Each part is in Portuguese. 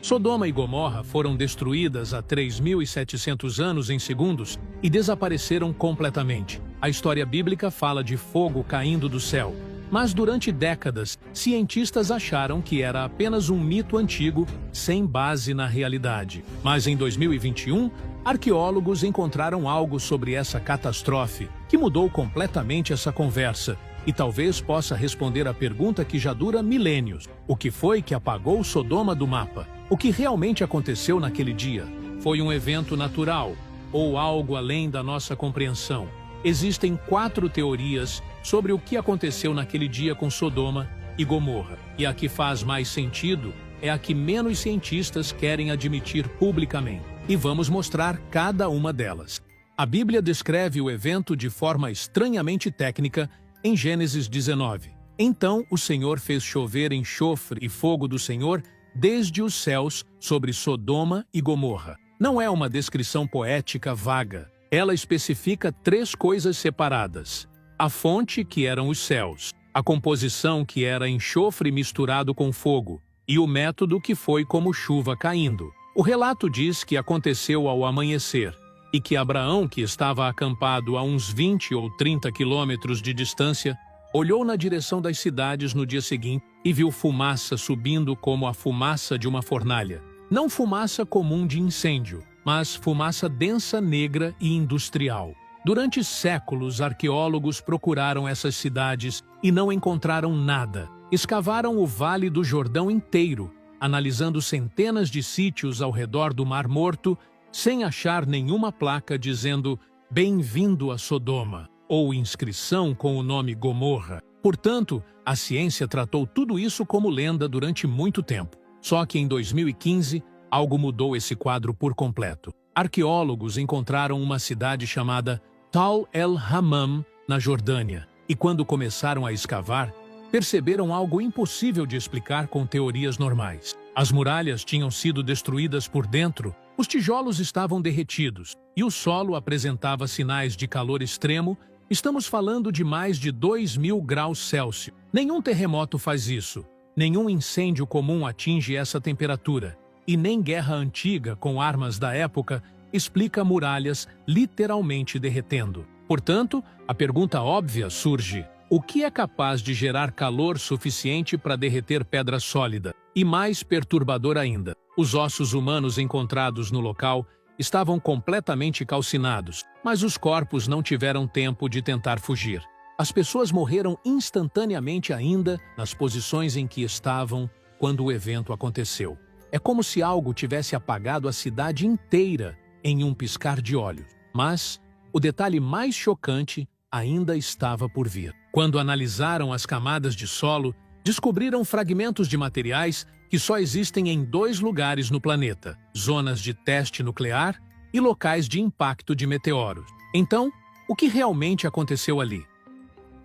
Sodoma e Gomorra foram destruídas há 3.700 anos em segundos e desapareceram completamente. A história bíblica fala de fogo caindo do céu, mas durante décadas, cientistas acharam que era apenas um mito antigo, sem base na realidade. Mas em 2021, arqueólogos encontraram algo sobre essa catástrofe que mudou completamente essa conversa e talvez possa responder a pergunta que já dura milênios: o que foi que apagou Sodoma do mapa? O que realmente aconteceu naquele dia? Foi um evento natural ou algo além da nossa compreensão? Existem 4 teorias sobre o que aconteceu naquele dia com Sodoma e Gomorra, e a que faz mais sentido é a que menos cientistas querem admitir publicamente. E vamos mostrar cada uma delas. A Bíblia descreve o evento de forma estranhamente técnica em Gênesis 19. Então o Senhor fez chover enxofre e fogo do Senhor desde os céus sobre Sodoma e Gomorra. Não é uma descrição poética vaga. Ela especifica 3 coisas separadas: a fonte, que eram os céus, a composição, que era enxofre misturado com fogo, e o método, que foi como chuva caindo. O relato diz que aconteceu ao amanhecer, e que Abraão, que estava acampado a uns 20 ou 30 quilômetros de distância, olhou na direção das cidades no dia seguinte e viu fumaça subindo como a fumaça de uma fornalha. Não fumaça comum de incêndio, mas fumaça densa, negra e industrial. Durante séculos, arqueólogos procuraram essas cidades e não encontraram nada. Escavaram o Vale do Jordão inteiro, analisando centenas de sítios ao redor do Mar Morto, sem achar nenhuma placa dizendo "Bem-vindo a Sodoma" ou inscrição com o nome Gomorra. Portanto, a ciência tratou tudo isso como lenda durante muito tempo. Só que em 2015, algo mudou esse quadro por completo. Arqueólogos encontraram uma cidade chamada Tal el-Hammam, na Jordânia, e quando começaram a escavar, perceberam algo impossível de explicar com teorias normais. As muralhas tinham sido destruídas por dentro, os tijolos estavam derretidos e o solo apresentava sinais de calor extremo. Estamos falando de mais de 2.000 graus Celsius. Nenhum terremoto faz isso, nenhum incêndio comum atinge essa temperatura, e nem guerra antiga com armas da época explica muralhas literalmente derretendo. Portanto, a pergunta óbvia surge: o que é capaz de gerar calor suficiente para derreter pedra sólida? E mais perturbador ainda, os ossos humanos encontrados no local estavam completamente calcinados, mas os corpos não tiveram tempo de tentar fugir. As pessoas morreram instantaneamente ainda nas posições em que estavam quando o evento aconteceu. É como se algo tivesse apagado a cidade inteira em um piscar de olhos. Mas o detalhe mais chocante ainda estava por vir. Quando analisaram as camadas de solo, descobriram fragmentos de materiais que só existem em 2 lugares no planeta: zonas de teste nuclear e locais de impacto de meteoros. Então, o que realmente aconteceu ali?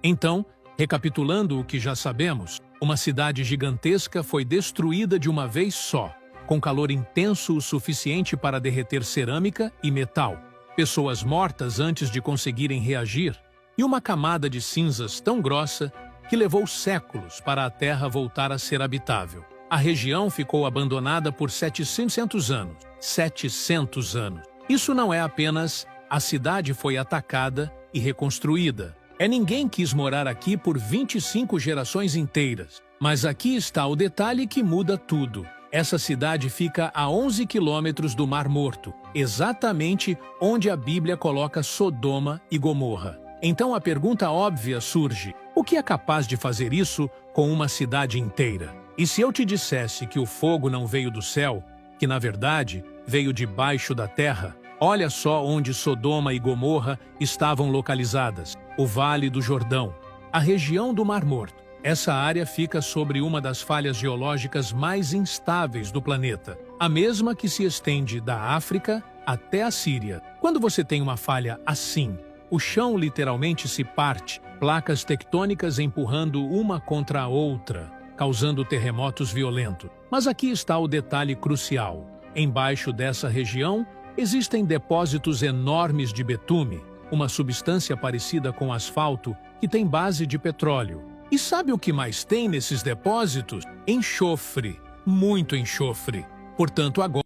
Então, recapitulando o que já sabemos, uma cidade gigantesca foi destruída de uma vez só, com calor intenso o suficiente para derreter cerâmica e metal, pessoas mortas antes de conseguirem reagir, e uma camada de cinzas tão grossa que levou séculos para a Terra voltar a ser habitável. A região ficou abandonada por 700 anos. 700 anos. Isso não é apenas a cidade foi atacada e reconstruída. Ninguém quis morar aqui por 25 gerações inteiras. Mas aqui está o detalhe que muda tudo. Essa cidade fica a 11 quilômetros do Mar Morto, exatamente onde a Bíblia coloca Sodoma e Gomorra. Então a pergunta óbvia surge: o que é capaz de fazer isso com uma cidade inteira? E se eu te dissesse que o fogo não veio do céu, que na verdade veio debaixo da terra? Olha só onde Sodoma e Gomorra estavam localizadas: o Vale do Jordão, a região do Mar Morto. Essa área fica sobre uma das falhas geológicas mais instáveis do planeta, a mesma que se estende da África até a Síria. Quando você tem uma falha assim, o chão literalmente se parte, placas tectônicas empurrando uma contra a outra, causando terremotos violentos. Mas aqui está o detalhe crucial: embaixo dessa região existem depósitos enormes de betume, uma substância parecida com asfalto que tem base de petróleo. E sabe o que mais tem nesses depósitos? Enxofre, muito enxofre. Portanto, agora